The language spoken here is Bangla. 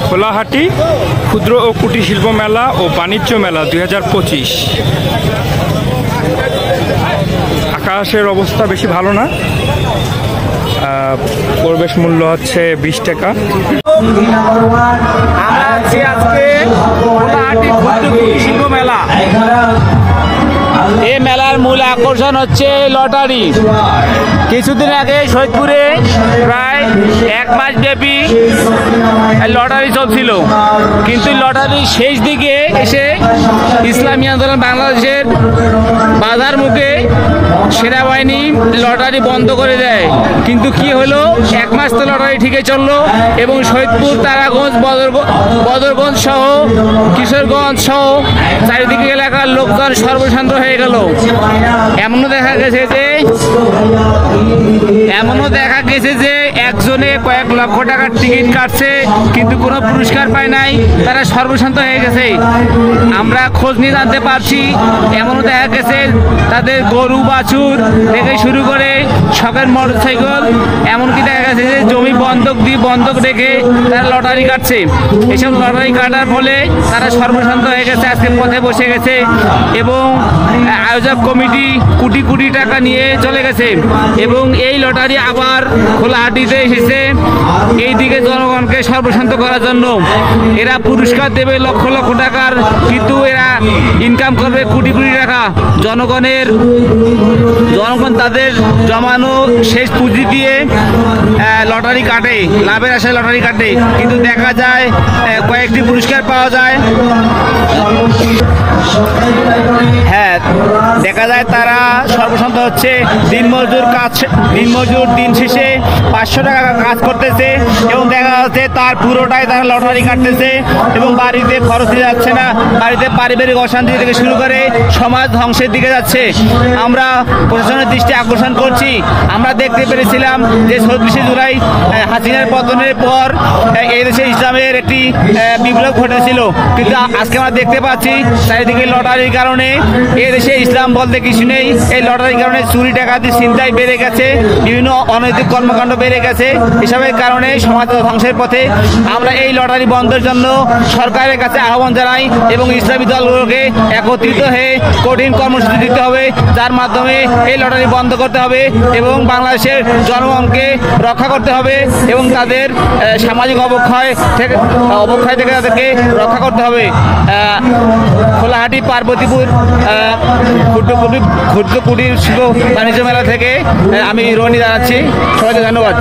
খোলাহাটি ক্ষুদ্র ও কুটির শিল্প মেলা ও বাণিজ্য মেলা 2025। আকাশের অবস্থা বেশি ভালো না, প্রবেশ মূল্য হচ্ছে 20 টাকা। আমরা আছি আজকে খোলাহাটি ক্ষুদ্র কুটির শিল্প মেলা। এই মেলার মূল আকর্ষণ হচ্ছে লটারি। কিছুদিন আগে সৈয়দপুরে প্রায় 1 মাস ব্যাপী লটারি চলছিল, কিন্তু লটারির শেষ দিকে এসে ইসলামী আন্দোলন বাংলাদেশের বাধার মুখে সেনাবাহিনী লটারি বন্ধ করে দেয়। কিন্তু কি হলো, 1 মাস তো লটারি ঠিকই চললো এবং সৈয়দপুর, তারাগঞ্জ, বদরগঞ্জ সহ কিশোরগঞ্জ সহ চারিদিকে এলাকার লোকজন সর্বশান্ত হয়ে গেল। এমনও দেখা গেছে যে একজনে কয়েক লক্ষ টাকার টিকিট কাটছে কিন্তু কোনো পুরস্কার পায় নাই, তারা সর্বশান্ত হয়ে গেছে। আমরা খোঁজ নিয়ে জানতে পারছি এমনও দেখা গেছে তাদের গরু বাছুর থেকে শুরু করে শখের মোটরসাইকেল, এমনকি দেখা গেছে যে জমি বন্ধক রেখে তারা লটারি কাটছে। এসব লটারি কাটার ফলে তারা সর্বশান্ত হয়ে গেছে, আজকে পথে বসে গেছে এবং আয়োজক কমিটি কোটি কোটি টাকা নিয়ে চলে গেছে এবং এই লটারি আবার খোলাহাটিতে এসেছে এই দিকে জনগণকে সর্বশান্ত করার জন্য। এরা পুরস্কার দেবে লক্ষ লক্ষ টাকার, কিন্তু এরা ইনকাম করবে কোটি কোটি টাকা। জনগণ তাদের জমানো শেষ পুঁজি দিয়ে লটারি কাটে, লাভের আশায় লটারি কাটে, কিন্তু দেখা যায় কয়েকটি পুরস্কার পাওয়া যায়। হ্যাঁ, দেখা যায় তারা সর্বশান্ত হচ্ছে। দিনমজুর দিন শেষে 500 টাকা কাজ করতেছে এবং দেখা যাচ্ছে তার পুরোটাই তারা লটারি কাটতেছে এবং বাড়িতে খরচ যাচ্ছে না, বাড়িতে পারিবারিক অশান্তি থেকে শুরু করে সমাজ ধ্বংসের দিকে যাচ্ছে। আমরা প্রশাসনের দৃষ্টি আকর্ষণ করছি। আমরা দেখতে পেরেছিলাম যে 26শে জুলাই হাসিনার পতনের পর এই দেশে ইসলামের একটি বিপ্লব ঘটেছিল, কিন্তু আজকে আমরা দেখতে পাচ্ছি চারিদিকে লটারির কারণে এদেশে ইসলাম বলতে কিছু নেই। এই লটারির কারণে চুরি ডাকাতি ছিনতাই বেড়ে গেছে, বিভিন্ন অনৈতিক কর্মকাণ্ড বেড়ে গেছে। এসবের কারণে সমাজ ধ্বংসের পথে। আমরা এই লটারি বন্ধের জন্য সরকারের কাছে আহ্বান জানাই এবং ইসলামী দলগুলোকে একত্রিত হয়ে কঠিন কর্মসূচি দিতে হবে, যার মাধ্যমে এই লটারি বন্ধ করতে হবে এবং বাংলাদেশের জনগণকে রক্ষা করতে হবে এবং তাদের সামাজিক অবক্ষয় থেকে তাদেরকে রক্ষা করতে হবে। খোলাহাটি পার্বতীপুর ক্ষুদ্র কুটির শিল্প বাণিজ্য মেলা থেকে আমি রনি জানাচ্ছি। সবাইকে ধন্যবাদ।